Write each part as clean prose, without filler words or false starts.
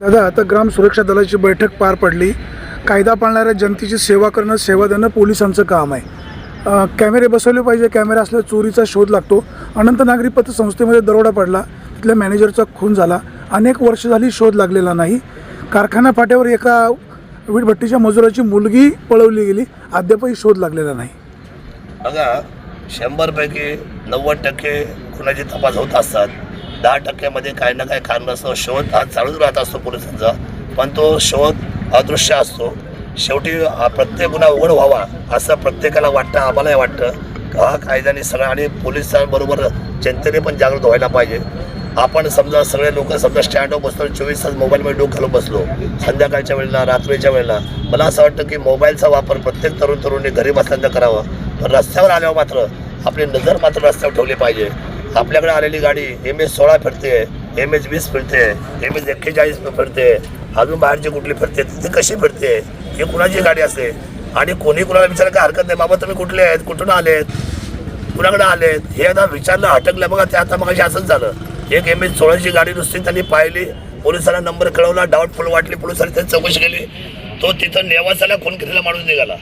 दादा, आता ग्राम सुरक्षा दलाची बैठक पार पडली. कायदा पाळणाऱ्या जनतेची सेवा करणं, सेवा देणं पोलिसांचं काम आहे. कॅमेरे बसवले पाहिजे. कॅमेरा असल्यावर चोरीचा शोध लागतो. अनंत नागरी पतसंस्थेमध्ये दरोडा पडला, तिथल्या मॅनेजरचा खून झाला. अनेक वर्ष झाली शोध लागलेला नाही. कारखाना फाट्यावर एका वीटभट्टीच्या मजुराची मुलगी पळवली गेली, अद्यापही शोध लागलेला नाही. बघा, 100 पैकी 90% खुनाचे तपास होत असतात. 10% काही ना काही कारणास्तव शोध हा चालूच राहत असतो पोलिसांचा, पण तो शोध अदृश्य असतो. शेवटी प्रत्येक गुन्हा उघड व्हावा असं प्रत्येकाला वाटतं, आम्हालाही वाटतं. हा कायद्याने सगळं आणि पोलिसांबरोबर जनतेने पण जागृत व्हायला पाहिजे. आपण समजा सगळे लोक समजा स्टँडवर बसतो, 24 तास मोबाईलमध्ये डोकं घालून बसलो, संध्याकाळच्या वेळेला, रात्रीच्या वेळेला. मला असं वाटतं की मोबाईलचा वापर प्रत्येक तरुणी घरी बसल्यानंतर करावा, पण रस्त्यावर आल्यावर मात्र आपली नजर मात्र रस्त्यावर ठेवली पाहिजे. आपल्याकडे आलेली गाडी MS-16 फिरते, MS-20 फिरते, MS-41 फिरते, अजून बाहेरची कुठली फिरते, ती कशी फिरते, ही कुणाची गाडी असते. आणि कोणी कुणाला विचारायला काय हरकत नाही, बाबा तुम्ही कुठले आहेत, कुठून आलेत, कुणाकडे आलेत, हे आता विचारलं, अटकलं. बघा, ते आता मग असंच झालं. एक MS-16ची गाडी नुसती त्यांनी पाहिली, पोलिसांना नंबर कळवला, डाऊटफुल वाटली, पोलिसांनी त्यांनी चौकशी केली, तो तिथं नेवासाला खून केलेला माणूस निघाला.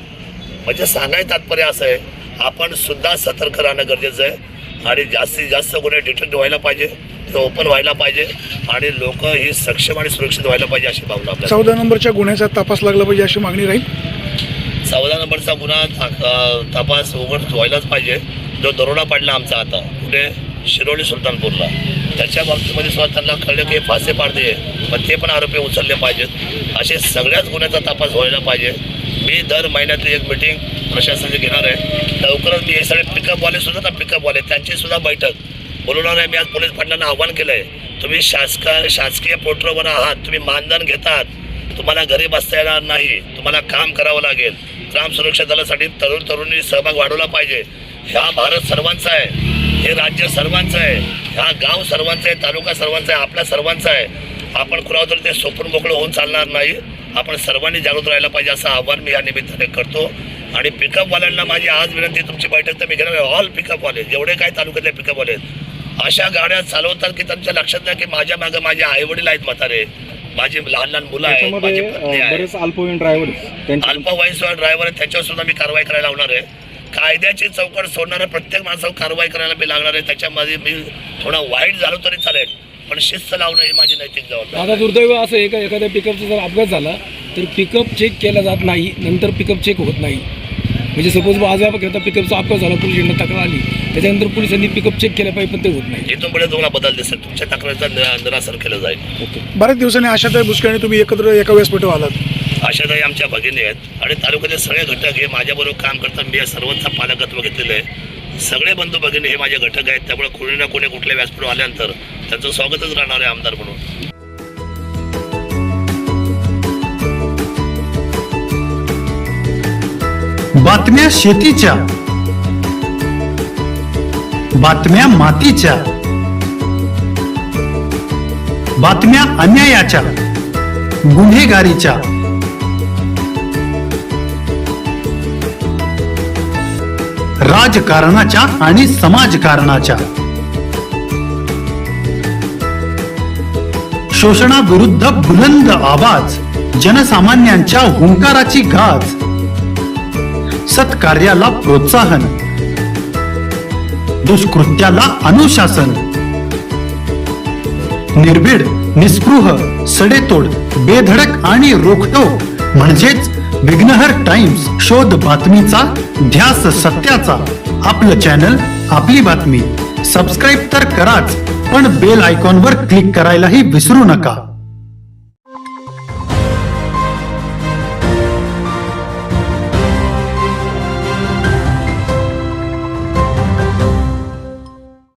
म्हणजे सांगायचं तात्पर्य असं आहे, आपण सुद्धा सतर्क राहणं गरजेचं आहे. आणि जास्तीत जास्त गुन्हे डिटेक्ट व्हायला पाहिजे, ते ओपन व्हायला पाहिजे, आणि लोक ही सक्षम आणि सुरक्षित व्हायला पाहिजे अशी भावना आपल्या. 14 नंबरच्या गुन्ह्याचा तपास लागला पाहिजे अशी मागणी राहील. 14 नंबरचा गुन्हा तपास उघड व्हायलाच पाहिजे. जो दरोडा पडला आमचा आता कुठे शिरोली सुलतानपूरला, त्याच्या बाबतीमध्ये सुद्धा त्यांना कळलं की फासे पाडते, पण ते पण आरोपी उचलले पाहिजेत. असे सगळ्याच गुन्ह्याचा तपास व्हायला पाहिजे. मी दर महिन्यातली एक मिटिंग प्रशासनाची घेणार आहे. लवकरच मी हे सगळे पिकअपवाले सुद्धा ना, पिकअपवाले त्यांची सुद्धा बैठक बोलवणार आहे. मी आज पोलीस पाटलांना आव्हान केलं आहे, तुम्ही शासकीय पोर्टलवर आहात, तुम्ही मानधन घेतात, तुम्हाला घरी बसता येणार नाही, तुम्हाला काम करावं लागेल. ग्राम सुरक्षा दलासाठी तरुणी सहभाग वाढवला पाहिजे. ह्या भारत सर्वांचा आहे, हे राज्य सर्वांचं आहे, ह्या गाव सर्वांचं आहे, तालुका सर्वांचा आहे, आपल्या सर्वांचा आहे. आपण कुणावर तरी ते सोपून मोकळं होऊन चालणार नाही. आपण सर्वांनी जागृत राहायला पाहिजे असं आव्हान मी या निमित्ताने करतो. आणि पिकअपवाल्यांना माझी आज विनंती, तुमची बैठक तर मी घेणार आहे. ऑल पिकअपवाले जेवढे काही तालुक्यातले पिकअपवाले आहेत, अशा गाड्या चालवतात की त्यांच्या लक्षात नाही की माझ्या मागं माझे आईवडील आहेत, म्हातारे, माझी लहान मुलं आहेत, माझी पत्नी आहे, अल्पवयीन ड्रायव्हर आहेत, त्याच्यावर सुद्धा मी कारवाई करायला लावणार आहे. कायद्याची चौकट सोडणाऱ्या प्रत्येक माणसावर कारवाई करायला मी लागणार आहे. त्याच्यामध्ये मी थोडा वाईट झालो तरी चालेल, पण शिस्त लावणं ही माझी नैतिक जबाबदारी. आता दुर्दैव असं आहे का एखाद्या पिकअपचा जर अपघात झाला तर पिकअप चेक केला जात नाही, नंतर पिकअप चेक होत नाही. म्हणजे सपोज आज एखादा पिकअपचा अपघात झाला, पोलिसांना तक्रार आली, त्याच्यानंतर पोलिसांनी पिकअप चेक केलं पाहिजे, पण ते होत नाही. इथून पुढे तुम्हाला बदल दिसेल, तुमच्या तक्रारीचा निरासन केलं जाईल. बऱ्याच दिवसांनी आशाताई बुचके तुम्ही एकत्र एका व्यासपीठावर आलात. आशाताई आमच्या भगिनी आहेत आणि तालुक्याचे सगळे घटक हे माझ्याबरोबर काम करतात. मी या सर्वांचा पालकत्व घेतलेलं आहे. सगळे बंधू भगिनी हे माझे घटक आहेत. त्यामुळे कोणी ना कोणी कुठल्या व्यासपीठावर आल्यानंतर त्यांचं स्वागतच राहणार आहे आमदार म्हणून. बातम्या शेतीच्या, बातम्या मातीच्या, बातम्या अन्यायाच्या, गुन्हेगारीच्या, राजकारणाच्या आणि समाजकारणाच्या, शोषणाविरुद्ध बुलंद आवाज, जनसामान्यांच्या हुंकाराची गाज, सत्कार्याला प्रोत्साहन, दुष्कृत्याला अनुशासन, निर्भीड, निस्पृह, सडेतोड, बेधडक आणि रोखठोक म्हणजेच विघ्नहर टाइम्स. शोध बातमीचा, ध्यास सत्याचा. आपलं चॅनल, आपली बातमी. सबस्क्राईब तर कराच, पण बेल आयकॉनवर क्लिक करायलाही विसरू नका.